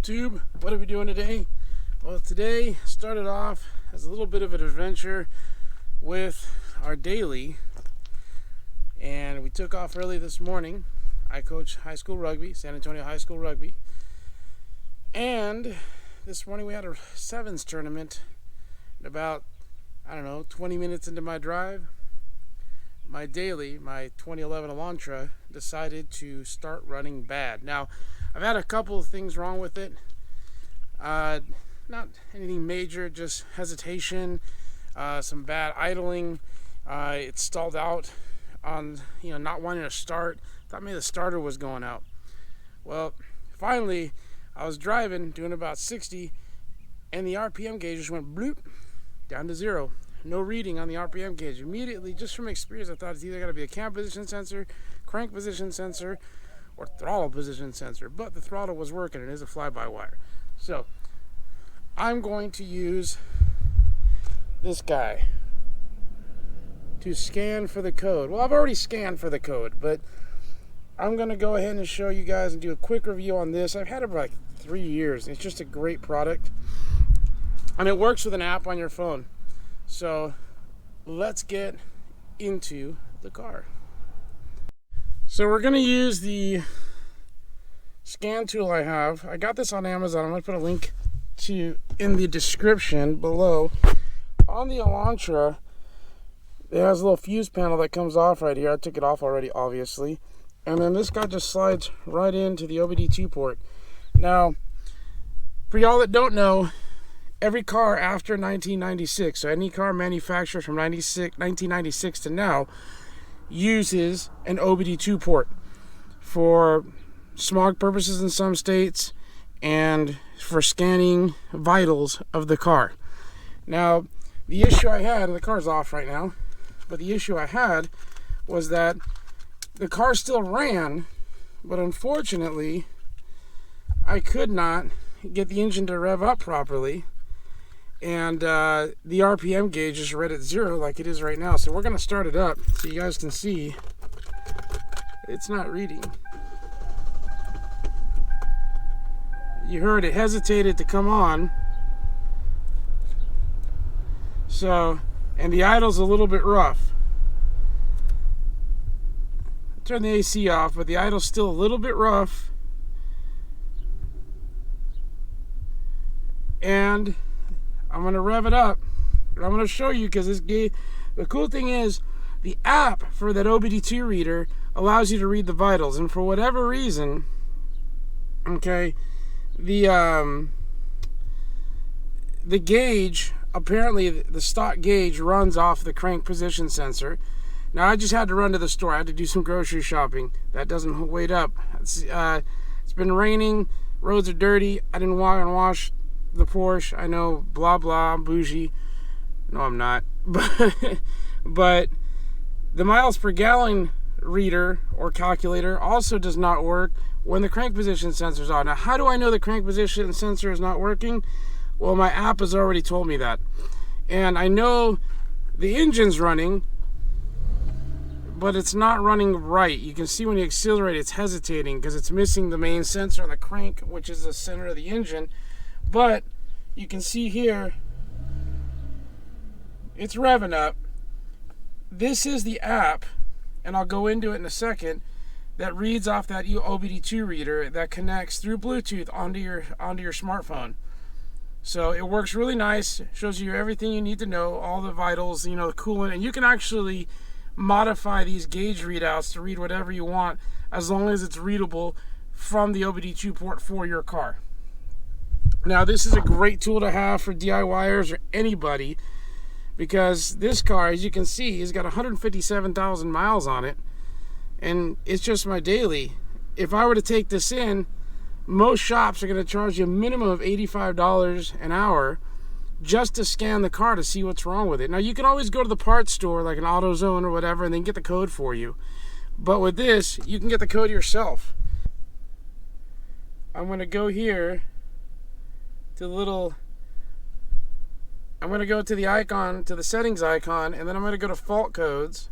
up, Tube? What are we doing today? Well, today started off as a little bit of an adventure with our daily, and we took off early this morning. I coach high school rugby, San Antonio High School Rugby, and this morning we had a sevens tournament. And about, 20 minutes into my drive, my daily, my 2011 Elantra, decided to start running bad. Now, I've had a couple of things wrong with it. Not anything major, just hesitation, some bad idling. It stalled out on, not wanting to start. Thought maybe the starter was going out. Well, finally, I was driving, doing about 60, and the RPM gauge just went bloop, down to 0. No reading on the RPM gauge. Immediately, just from experience, I thought it's either got to be a cam position sensor, crank position sensor, or throttle position sensor. But the throttle was working. It is a fly-by-wire. So, I'm going to use this guy to scan for the code. Well, I've already scanned for the code, but I'm going to go ahead and show you guys and do a quick review on this. I've had it for like 3 years. It's just a great product. And it works with an app on your phone. So let's get into the car. So we're going to use the scan tool I have. I got this on Amazon. I'm going to put a link to in the description below. On the Elantra, it has a little fuse panel that comes off right here. I took it off already, obviously. And then this guy just slides right into the OBDII port. Now, for y'all that don't know, every car after 1996, so any car manufactured from 1996 to now, uses an OBDII port for smog purposes in some states and for scanning vitals of the car. Now, the issue I had, and the car's off right now, but the issue I had was that the car still ran, but unfortunately, I could not get the engine to rev up properly. And the RPM gauge is right at 0 like it is right now. So we're going to start it up so you guys can see it's not reading. You heard it hesitated to come on. So, and the idle's a little bit rough. Turn the AC off, but the idle's still a little bit rough. And I'm going to rev it up. I'm going to show you because the cool thing is the app for that OBDII reader allows you to read the vitals. And for whatever reason, okay, the gauge, apparently the stock gauge runs off the crank position sensor. Now, I just had to run to the store. I had to do some grocery shopping. That doesn't wait up. It's been raining. Roads are dirty. I didn't walk and wash the Porsche. I know, blah blah, I'm bougie. No, I'm not. But the miles per gallon reader or calculator also does not work when the crank position sensor's on. Now, how do I know the crank position sensor is not working? Well, my app has already told me that. And I know the engine's running, but it's not running right. You can see when you accelerate, it's hesitating because it's missing the main sensor on the crank, which is the center of the engine. But you can see here, it's revving up. This is the app, and I'll go into it in a second, that reads off that OBDII reader that connects through Bluetooth onto your smartphone. So it works really nice, shows you everything you need to know, all the vitals, the coolant, and you can actually modify these gauge readouts to read whatever you want as long as it's readable from the OBDII port for your car. Now, this is a great tool to have for DIYers or anybody because this car, as you can see, has got 157,000 miles on it, and it's just my daily. If I were to take this in, most shops are going to charge you a minimum of $85 an hour just to scan the car to see what's wrong with it. Now, you can always go to the parts store like an AutoZone or whatever and then get the code for you. But with this, you can get the code yourself. I'm going to go here to I'm going to go to the icon, to the settings icon, and then I'm going to go to fault codes.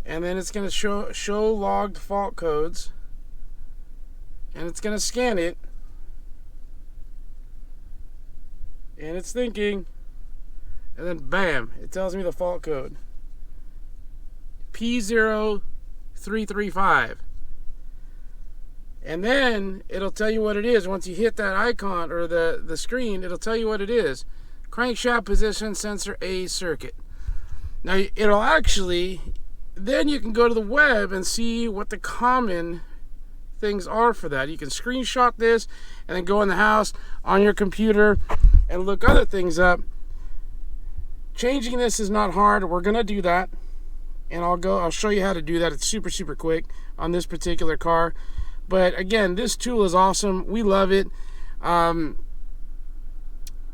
And then it's going to show logged fault codes. And it's going to scan it and it's thinking, and then bam, it tells me the fault code. P0335. And then it'll tell you what it is. Once you hit that icon or the screen, it'll tell you what it is. Crankshaft position sensor A circuit. Now it'll actually, then you can go to the web and see what the common things are for that. You can screenshot this and then go in the house on your computer and look other things up. Changing this is not hard. We're gonna do that, and I'll show you how to do that. It's super quick on this particular car. But again, this tool is awesome. We love it.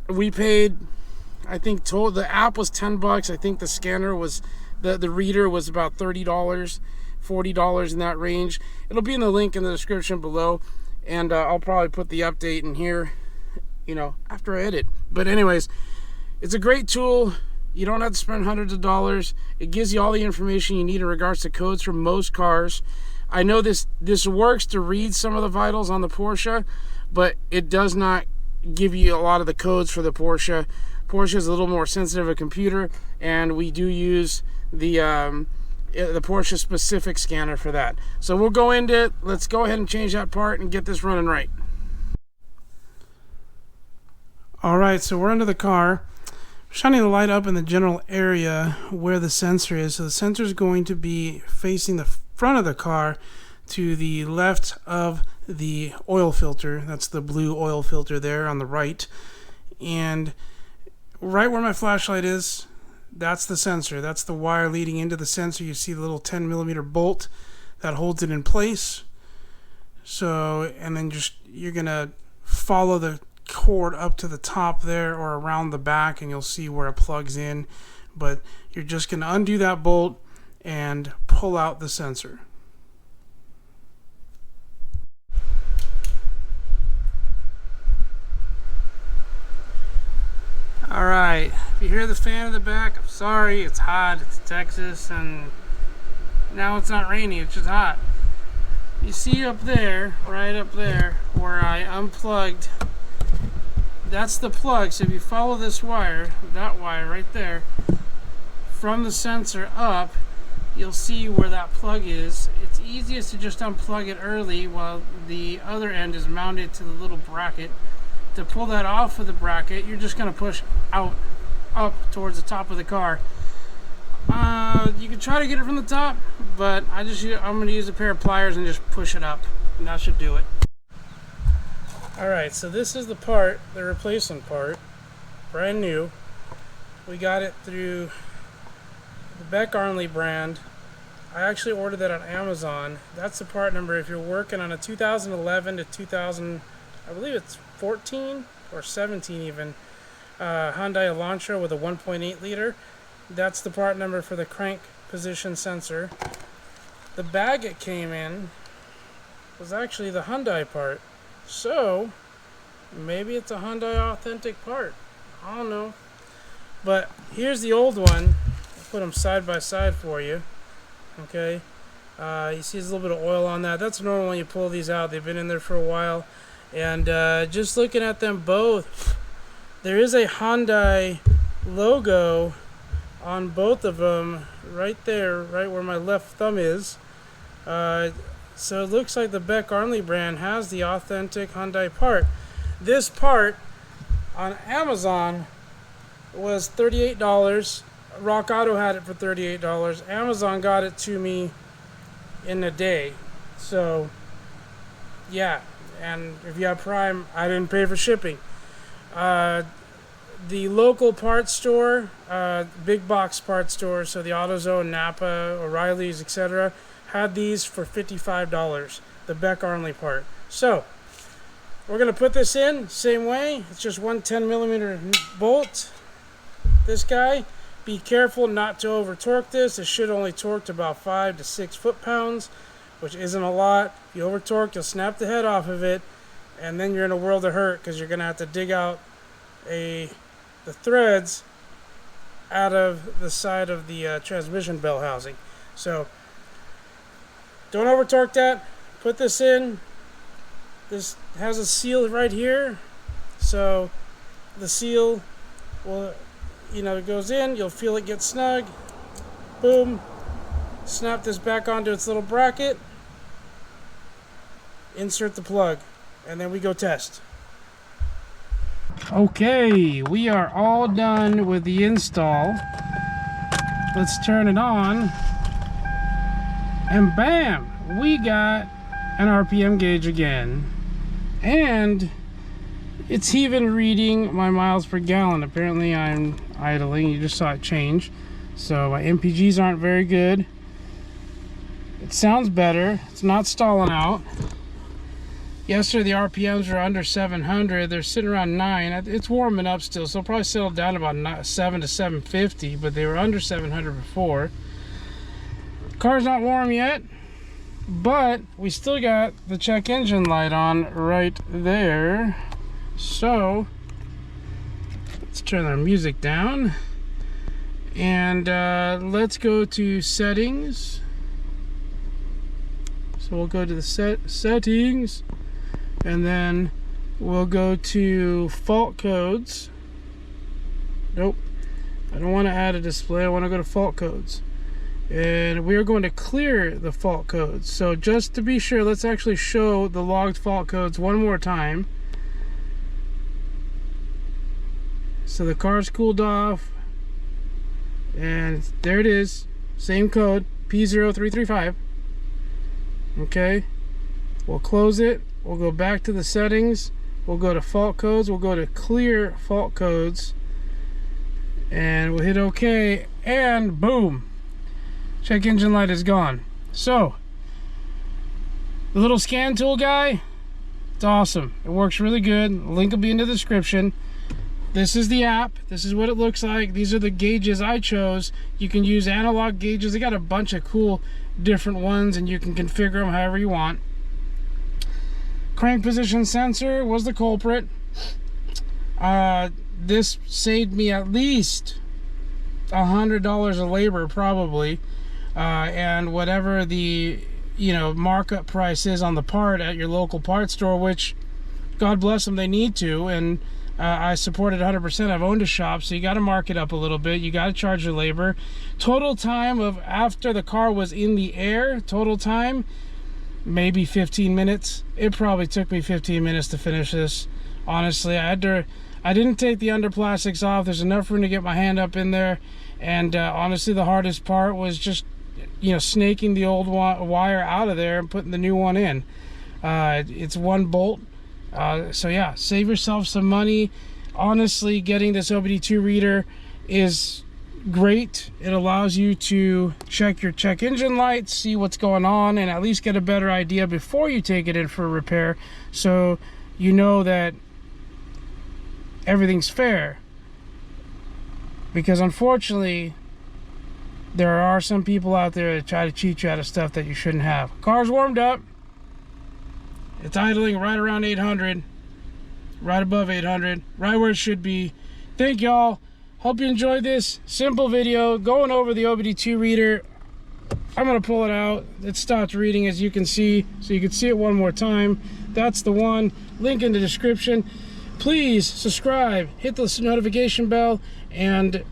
We paid, I think the app was $10. I think the scanner was, the reader was about $30, $40 in that range. It'll be in the link in the description below, and I'll probably put the update in here, after I edit. But anyways, it's a great tool. You don't have to spend hundreds of dollars. It gives you all the information you need in regards to codes for most cars. I know this works to read some of the vitals on the Porsche, but it does not give you a lot of the codes for the Porsche. Porsche is a little more sensitive a computer, and we do use the Porsche specific scanner for that. So we'll go into it. Let's go ahead and change that part and get this running right. All right, so we're under the car. Shining the light up in the general area where the sensor is. So the sensor is going to be facing the front of the car to the left of the oil filter. That's the blue oil filter there on the right. And right where my flashlight is, that's the sensor. That's the wire leading into the sensor. You see the little 10mm bolt that holds it in place. So, and then you're going to follow the cord up to the top there or around the back, and you'll see where it plugs in. But you're just going to undo that bolt and pull out the sensor. Alright, if you hear the fan in the back, I'm sorry, it's hot, it's Texas, and now it's not rainy, it's just hot. You see up there, right up there, where I unplugged, that's the plug. So if you follow this wire, that wire right there, from the sensor up, you'll see where that plug is. It's easiest to just unplug it early while the other end is mounted to the little bracket. To pull that off of the bracket, you're just going to push up towards the top of the car. You can try to get it from the top, but I'm going to use a pair of pliers and just push it up, and that should do it. Alright, so this is the part, the replacement part, brand new. We got it through the Beck-Arnley brand. I actually ordered that on Amazon. That's the part number if you're working on a 2011 to 2000, I believe it's 14 or 17 even, Hyundai Elantra with a 1.8 liter. That's the part number for the crank position sensor. The bag it came in was actually the Hyundai part. So, maybe it's a Hyundai authentic part. I don't know. But here's the old one. I'll put them side by side for you. Okay. You see there's a little bit of oil on that. That's normal when you pull these out. They've been in there for a while. And just looking at them both, there is a Hyundai logo on both of them right there, right where my left thumb is. So it looks like the Beck-Arnley brand has the authentic Hyundai part. This part on Amazon was $38. Rock Auto had it for $38. Amazon got it to me in a day. So, yeah. And if you have Prime, I didn't pay for shipping. The local parts store, big box parts store, so the AutoZone, Napa, O'Reilly's, etc., had these for $55, the Beck-Arnley part. So, we're going to put this in, same way. It's just one 10mm bolt. This guy, be careful not to over torque this. It should only torque to about 5 to 6 foot-pounds, which isn't a lot. If you over torque, you'll snap the head off of it, and then you're in a world of hurt because you're going to have to dig out the threads out of the side of the transmission bell housing. So, don't over torque that. Put this in. This has a seal right here, so the seal will, it goes in, you'll feel it get snug. Boom. Snap this back onto its little bracket. Insert the plug, and then we go test. Okay, we are all done with the install. Let's turn it on. And bam! We got an RPM gauge again. And it's even reading my miles per gallon. Apparently I'm idling. You just saw it change. So my MPGs aren't very good. It sounds better. It's not stalling out. Yesterday the RPMs were under 700. They're sitting around 9. It's warming up still, so it'll probably settle down about 7 to 750, but they were under 700 before. Car's not warm yet, but we still got the check engine light on right there. So let's turn our music down, and let's go to settings. So we'll go to the settings, and then we'll go to fault codes. Nope, I don't want to add a display. I want to go to fault codes, and we are going to clear the fault codes. So just to be sure, let's actually show the logged fault codes one more time. So the car's cooled off, and there it is, same code, P0335. Okay, we'll close it. We'll go back to the settings. We'll go to fault codes. We'll go to clear fault codes, and we'll hit OK, and boom, check engine light is gone. So the little scan tool guy, it's awesome. It works really good. Link will be in the description. This is the app. This is what it looks like. These are the gauges I chose. You can use analog gauges. They got a bunch of cool different ones, and you can configure them however you want. Crank position sensor was the culprit. This saved me at least $100 of labor probably, and whatever the markup price is on the part at your local parts store, which God bless them, they need to, and I support it 100%. I've owned a shop, so you got to mark it up a little bit. You got to charge your labor. Total time of after the car was in the air, total time, maybe 15 minutes. It probably took me 15 minutes to finish this. Honestly, I didn't take the under plastics off. There's enough room to get my hand up in there. And honestly, the hardest part was just, snaking the old wire out of there and putting the new one in. It's one bolt. So yeah, save yourself some money. Honestly, getting this OBDII reader is great. It allows you to check your check engine lights, see what's going on, and at least get a better idea before you take it in for repair, so you know that everything's fair. Because unfortunately, there are some people out there that try to cheat you out of stuff that you shouldn't have. Car's warmed up. It's idling right around 800, right above 800, right where it should be. Thank y'all. Hope you enjoyed this simple video going over the OBDII reader. I'm going to pull it out. It stopped reading, as you can see, so you can see it one more time. That's the one. Link in the description. Please subscribe, hit the notification bell, and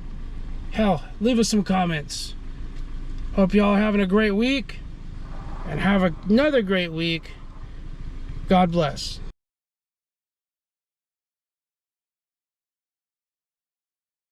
hell, leave us some comments. Hope y'all are having a great week, and have another great week. God bless.